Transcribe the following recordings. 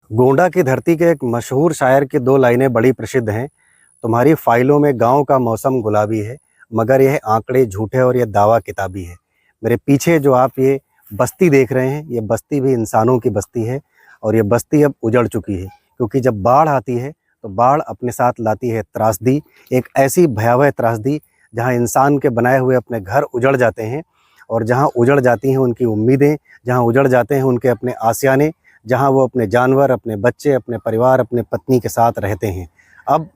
गोंडा की धरती के एक मशहूर शायर की दो लाइनें बड़ी प्रसिद्ध हैं। तुम्हारी फाइलों में गांव का मौसम गुलाबी है, मगर यह आंकड़े झूठे और यह दावा किताबी है। मेरे पीछे जो आप ये बस्ती देख रहे हैं, ये बस्ती भी इंसानों की बस्ती है और ये बस्ती अब उजड़ चुकी है, क्योंकि जब बाढ़ आती है तो बाढ़ अपने साथ लाती है त्रासदी, एक ऐसी भयावह त्रासदी जहाँ इंसान के बनाए हुए अपने घर उजड़ जाते हैं और जहाँ उजड़ जाती हैं उनकी उम्मीदें, जहाँ उजड़ जाते हैं उनके अपने आसियाने, जहाँ वो अपने जानवर, अपने बच्चे, अपने परिवार, अपने पत्नी के साथ रहते हैं। अब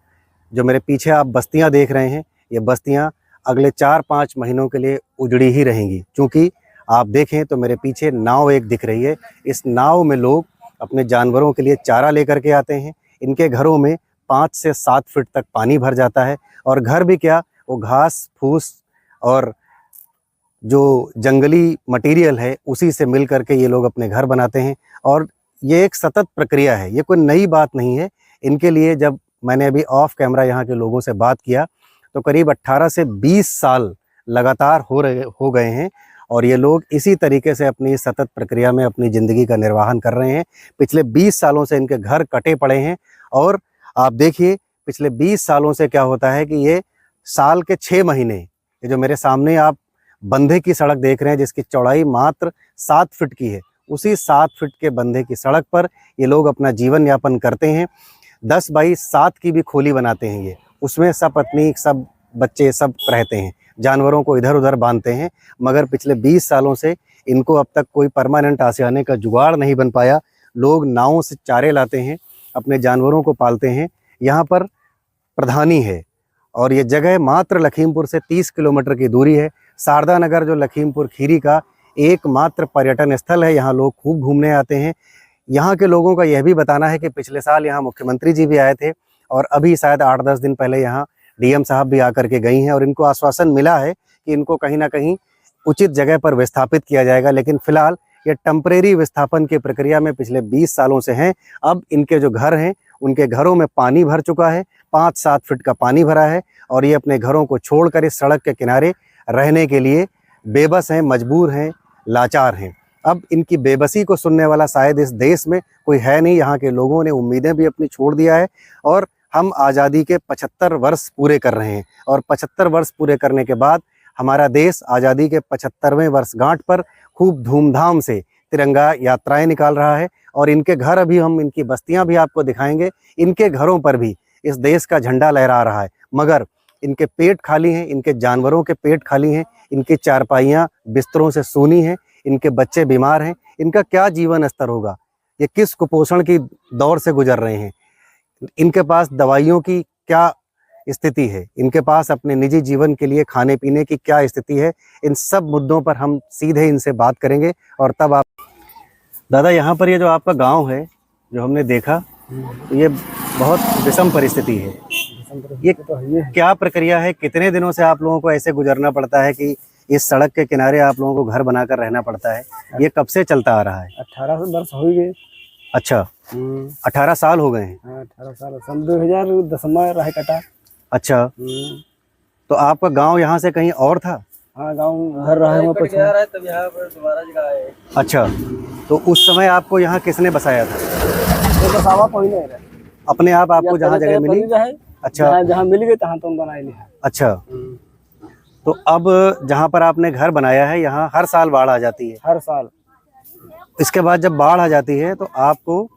जो मेरे पीछे आप बस्तियां देख रहे हैं, ये बस्तियां अगले 4-5 महीनों के लिए उजड़ी ही रहेंगी। क्योंकि आप देखें तो मेरे पीछे नाव एक दिख रही है। इस नाव में लोग अपने जानवरों के लिए चारा लेकर के आते हैं। इनके घरों में 5 से 7 फीट तक पानी भर जाता है और घर भी क्या, वो घास फूस और जो जंगली मटेरियल है उसी से मिल करके ये लोग अपने घर बनाते हैं। और ये एक सतत प्रक्रिया है, ये कोई नई बात नहीं है इनके लिए। जब मैंने अभी ऑफ कैमरा यहाँ के लोगों से बात किया तो करीब 18 से 20 साल लगातार हो गए हैं और ये लोग इसी तरीके से अपनी सतत प्रक्रिया में अपनी ज़िंदगी का निर्वाहन कर रहे हैं। पिछले 20 सालों से इनके घर कटे पड़े हैं और आप देखिए पिछले 20 सालों से क्या होता है कि ये साल के 6 महीने, ये जो मेरे सामने आप बंधे की सड़क देख रहे हैं जिसकी चौड़ाई मात्र 7 फीट की है, उसी 7 फीट के बंधे की सड़क पर ये लोग अपना जीवन यापन करते हैं। 10 बाई 7 की भी खोली बनाते हैं ये, उसमें सब पत्नी, सब बच्चे, सब रहते हैं, जानवरों को इधर उधर बांधते हैं। मगर पिछले 20 सालों से इनको अब तक कोई परमानेंट आशियाने का जुगाड़ नहीं बन पाया। लोग नावों से चारे लाते हैं, अपने जानवरों को पालते हैं। यहाँ पर प्रधानी है और ये जगह मात्र लखीमपुर से 30 किलोमीटर की दूरी है। शारदा नगर जो लखीमपुर खीरी का एकमात्र पर्यटन स्थल है, यहाँ लोग खूब घूमने आते हैं। यहाँ के लोगों का यह भी बताना है कि पिछले साल यहाँ मुख्यमंत्री जी भी आए थे और अभी शायद 8-10 दिन पहले यहाँ डीएम साहब भी आकर के गई हैं और इनको आश्वासन मिला है कि इनको कहीं ना कहीं उचित जगह पर विस्थापित किया जाएगा। लेकिन फिलहाल ये टेम्परेरी विस्थापन की प्रक्रिया में पिछले 20 सालों से हैं। अब इनके जो घर हैं उनके घरों में पानी भर चुका है, 5-7 फीट का पानी भरा है और ये अपने घरों को छोड़कर इस सड़क के किनारे रहने के लिए बेबस हैं, मजबूर हैं, लाचार हैं। अब इनकी बेबसी को सुनने वाला शायद इस देश में कोई है नहीं। यहाँ के लोगों ने उम्मीदें भी अपनी छोड़ दिया है और हम आज़ादी के 75 वर्ष पूरे कर रहे हैं और 75 वर्ष पूरे करने के बाद हमारा देश आज़ादी के 75वें वर्षगांठ पर खूब धूमधाम से तिरंगा यात्राएं निकाल रहा है। और इनके घर, अभी हम इनकी बस्तियां भी आपको दिखाएंगे, इनके घरों पर भी इस देश का झंडा लहरा रहा है। मगर इनके पेट खाली हैं, इनके जानवरों के पेट खाली हैं, इनकी चारपाइयाँ बिस्तरों से सूनी हैं, इनके बच्चे बीमार हैं। इनका क्या जीवन स्तर होगा, ये किस कुपोषण की दौर से गुजर रहे हैं, इनके पास दवाइयों की क्या स्थिति है, इनके पास अपने निजी जीवन के लिए खाने पीने की क्या स्थिति है। इन सब मुद्दों पर हम सीधे इनसे बात करेंगे। और तब आप दादा, यहाँ पर ये जो आपका गांव है जो हमने देखा, तो ये बहुत विषम परिस्थिति है। ये क्या प्रक्रिया है, कितने दिनों से आप लोगों को ऐसे गुजरना पड़ता है कि इस सड़क के किनारे आप लोगों को घर बनाकर रहना पड़ता है? ये कब से चलता आ रहा है? 18 वर्ष हो गए। अच्छा, 18 साल हो गए हैं। हाँ, 18 साल, सन 2010 में रह कटा। अच्छा, तो आपका गांव यहाँ से कहीं और था? हाँ, गांव घर रहा है तब यहाँ पर दोबारा जगह आए। अच्छा, तो उस समय आपको यहाँ किसने बसाया था? तो बसावा कोई नहीं रहा, अपने आप आपको जहाँ जगह मिली? अच्छा, जहाँ मिल गए तहाँ तुम बनाए लिया। अच्छा, तो अब जहाँ पर आपने घर बनाया है यहाँ हर साल बाढ़ आ जाती है? हर साल। इसके बाद जब बाढ़ आ जाती है तो आपको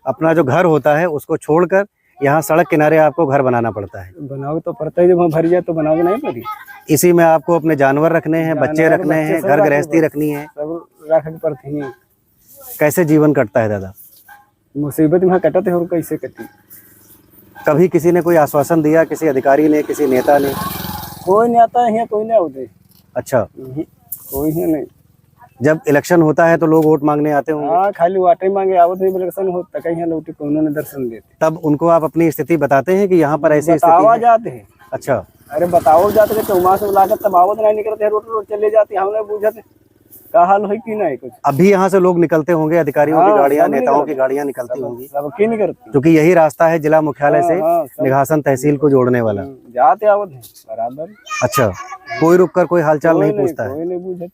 अपना जो घर होता है उसको छोड़कर यहाँ सड़क किनारे आपको घर बनाना पड़ता है? बनाओ तो पड़ता है, जब वहाँ भर जाए तो बनाओगे नहीं पड़ी। इसी में आपको अपने जानवर रखने हैं, बच्चे रखने हैं, घर गृहस्थी रखनी है, सब रखनी पड़ती है। कैसे जीवन कटता है दादा? मुसीबत में कटते और कैसे कटी? कभी किसी ने कोई आश्वासन दिया, किसी अधिकारी ने, किसी नेता ने? कोई नहीं आता है यहाँ, कोई नहीं होते। अच्छा, कोई है नहीं। जब इलेक्शन होता है तो लोग वोट मांगने आते होंगे? हाँ, खाली वाटे मांगे आवत है, इलेक्शन होता कहीं लौटे को उन्होंने दर्शन देते। तब उनको आप अपनी स्थिति बताते हैं कि यहाँ पर ऐसी स्थिति है? जाते हैं। अच्छा, अरे बताओ जाते हैं, चौमा से लागत तब आवत नहीं निकलते हैं, रोड चले जाते हैं, हमने पूछते का हाल है कि नहीं कुछ। अभी यहाँ से लोग निकलते होंगे, अधिकारियों की गाड़ियाँ, नेताओं की गाड़ियाँ निकलती होंगी, सब क्यों नहीं करती? क्योंकि यही रास्ता है जिला मुख्यालय से निघासन तहसील को जोड़ने वाला। जाते आवत है बराबर। अच्छा, कोई रुककर कोई हालचाल नहीं पूछता है? कोई नहीं पूछता।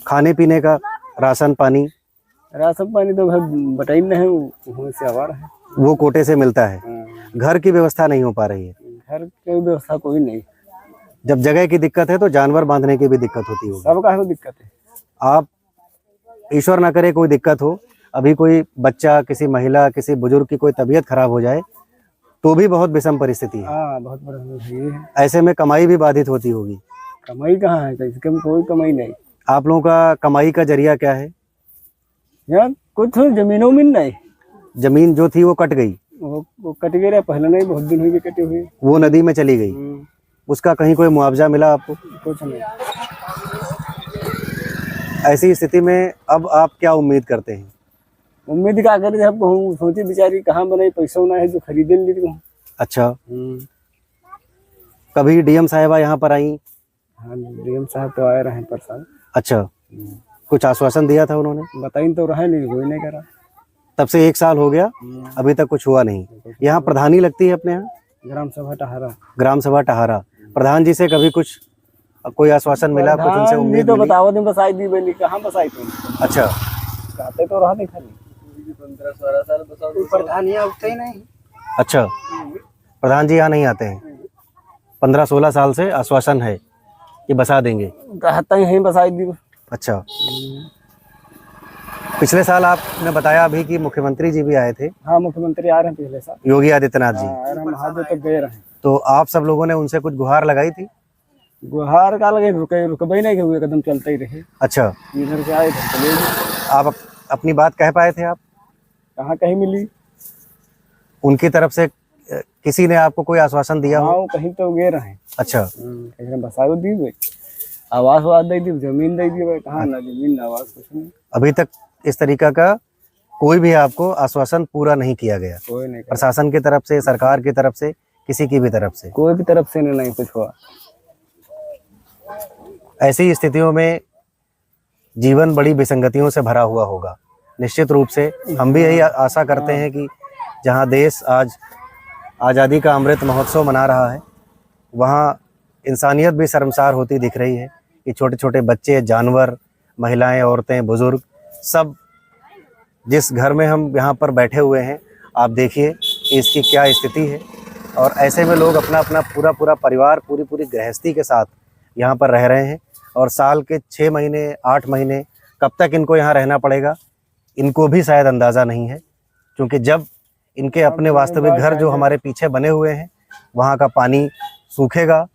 खाने पीने का, राशन पानी? राशन पानी तो घर बटाई में है, वहाँ से आवार है। वो कोटे से मिलता है। हाँ, घर की व्यवस्था नहीं हो पा रही है। घर की व्यवस्था कोई नहीं, जब जगह की दिक्कत है तो जानवर बांधने की भी दिक्कत होती होगी। सबका है दिक्कत है। आप ईश्वर ना करे कोई दिक्कत हो, अभी कोई बच्चा, किसी महिला, किसी बुजुर्ग की कोई तबीयत खराब हो जाए तो भी बहुत विषम परिस्थिति है। हाँ, बहुत बड़ा ये है। ऐसे में कमाई भी बाधित होती होगी। कमाई कहाँ है, इसके में कोई कमाई नहीं। आप लोगों का कमाई का जरिया क्या है? यार कुछ जमीनों में नहीं, जमीन जो थी वो कट गई, वो कट गया पहले नहीं, बहुत दिन हुए कटे हुए। वो नदी में चली गई। उसका कहीं कोई मुआवजा मिला आपको? कुछ नहीं। ऐसी स्थिति में अब आप क्या उम्मीद करते हैं? उम्मीद क्या करे, जब कहूँ सोची बेचारी कहाँ बनाई, पैसा ना है जो खरीदे ली कहूँ। अच्छा, कभी डीएम साहिबा यहाँ पर आई? हाँ, डीएम साहब तो आए रहे पर साल। अच्छा, कुछ आश्वासन दिया था उन्होंने? बताई तो रहा नहीं, कोई नहीं करा। तब से 1 साल हो गया, अभी तक कुछ हुआ नहीं। यहाँ प्रधानी लगती है अपने यहाँ? ग्राम सभा टहारा। ग्राम सभा टहारा। प्रधान जी से कभी कुछ कोई आश्वासन मिला, कुछ उनसे उम्मीद तो मिली? बताओ दिन बसाई दी बनी, कहाँ बसाई तुम? अच्छा, कहते तो रहा नहीं खाली 15-16 साल बसाओ, प्रधान यहाँ उठते ही नहीं। अच्छा, प्रधान जी यहाँ नहीं आते हैं। 15-16 साल से आश्वासन है कि बसा देंगे। कहता ही बसाई दी। अच्छा, पिछले साल आपने बताया अभी कि मुख्यमंत्री जी भी आए थे। हाँ, मुख्यमंत्री आ रहे हैं पिछले साल, योगी आदित्यनाथ जी। महादेव तक गए रहे। तो आप सब लोगों ने उनसे कुछ गुहार लगाई थी? गुहार का लगे, रुकबे नहीं, हुए कदम चलते ही रहे। अच्छा, इधर से आए इधर चले गए। आप अपनी बात कह पाए थे? आप कहाँ कहीं मिली? उनकी तरफ से किसी ने आपको कोई आश्वासन दिया हो? हाँ, कहीं तो गए रहे। अच्छा, कहीं बसाओ दी हुए, आवास वास दे दी, जमीन दे दी, कहाँ ना जमीन ना आवास, कुछ नहीं। अभी तक इस तरीका का कोई भी आपको आश्वासन पूरा नहीं किया गया? कोई नहीं, प्रशासन की तरफ से, सरकार की तरफ से, किसी की भी तरफ से? कोई भी तरफ से नहीं कुछ हुआ। ऐसी स्थितियों में जीवन बड़ी विसंगतियों से भरा हुआ होगा। निश्चित रूप से हम भी यही आशा करते हैं कि जहां देश आज आज़ादी का अमृत महोत्सव मना रहा है, वहां इंसानियत भी शर्मसार होती दिख रही है कि छोटे छोटे बच्चे, जानवर, महिलाएं, औरतें, बुजुर्ग, सब जिस घर में हम यहाँ पर बैठे हुए हैं, आप देखिए कि इसकी क्या स्थिति है। और ऐसे में लोग अपना अपना पूरा परिवार, पूरी गृहस्थी के साथ यहाँ पर रह रहे हैं। और साल के 6 महीने, 8 महीने कब तक इनको यहाँ रहना पड़ेगा, इनको भी शायद अंदाज़ा नहीं है। क्योंकि जब इनके अपने वास्तविक घर जो हमारे पीछे बने हुए हैं, वहाँ का पानी सूखेगा,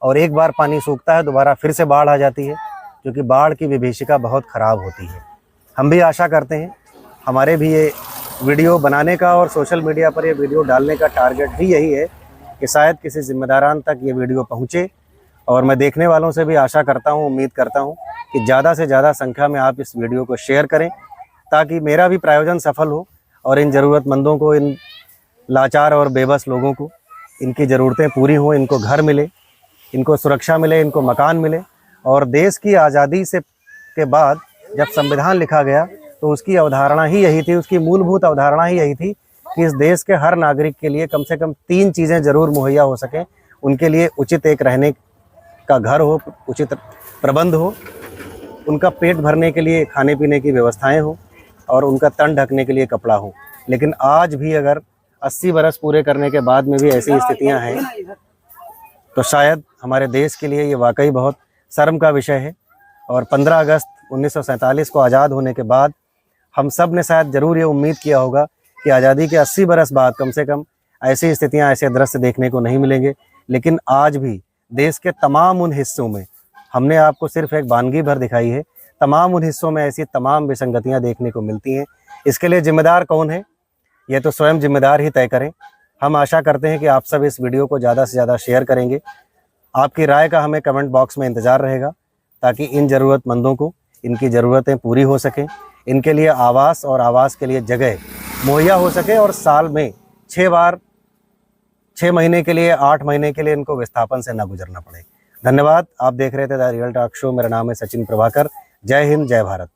और एक बार पानी सूखता है दोबारा फिर से बाढ़ आ जाती है, क्योंकि बाढ़ की विभीषिका बहुत ख़राब होती है। हम भी आशा करते हैं, हमारे भी ये वीडियो बनाने का और सोशल मीडिया पर ये वीडियो डालने का टारगेट भी यही है कि शायद किसी जिम्मेदारान तक ये वीडियो पहुँचे। और मैं देखने वालों से भी आशा करता हूँ, उम्मीद करता हूँ कि ज़्यादा से ज़्यादा संख्या में आप इस वीडियो को शेयर करें, ताकि मेरा भी प्रायोजन सफल हो और इन ज़रूरतमंदों को, इन लाचार और बेबस लोगों को इनकी ज़रूरतें पूरी हों, इनको घर मिले, इनको सुरक्षा मिले, इनको मकान मिले। और देश की आज़ादी से के बाद जब संविधान लिखा गया तो उसकी अवधारणा ही यही थी, उसकी मूलभूत अवधारणा ही यही थी कि इस देश के हर नागरिक के लिए कम से कम 3 चीज़ें ज़रूर मुहैया हो सकें। उनके लिए उचित एक रहने का घर हो, उचित प्रबंध हो, उनका पेट भरने के लिए खाने पीने की व्यवस्थाएं हो, और उनका तन ढकने के लिए कपड़ा हो। लेकिन आज भी अगर 80 बरस पूरे करने के बाद में भी ऐसी स्थितियां हैं, तो शायद हमारे देश के लिए ये वाकई बहुत शर्म का विषय है। और 15 अगस्त 1947 को आज़ाद होने के बाद हम सब ने शायद ज़रूर ये उम्मीद किया होगा कि आज़ादी के 80 बरस बाद कम से कम ऐसी स्थितियां, ऐसे दृश्य देखने को नहीं मिलेंगे। लेकिन आज भी देश के तमाम उन हिस्सों में, हमने आपको सिर्फ एक वानगी भर दिखाई है, तमाम उन हिस्सों में ऐसी तमाम विसंगतियां देखने को मिलती हैं। इसके लिए जिम्मेदार कौन है, ये तो स्वयं जिम्मेदार ही तय करें। हम आशा करते हैं कि आप सब इस वीडियो को ज़्यादा से ज़्यादा शेयर करेंगे। आपकी राय का हमें कमेंट बॉक्स में इंतज़ार रहेगा, ताकि इन ज़रूरतमंदों को इनकी ज़रूरतें पूरी हो सकें, इनके लिए आवास और आवास के लिए जगह मुहैया हो सके, और साल में 6 बार, 6 महीने के लिए, 8 महीने के लिए इनको विस्थापन से ना गुजरना पड़े। धन्यवाद। आप देख रहे थे द रियल टॉक शो। मेरा नाम है सचिन प्रभाकर। जय हिंद, जय भारत।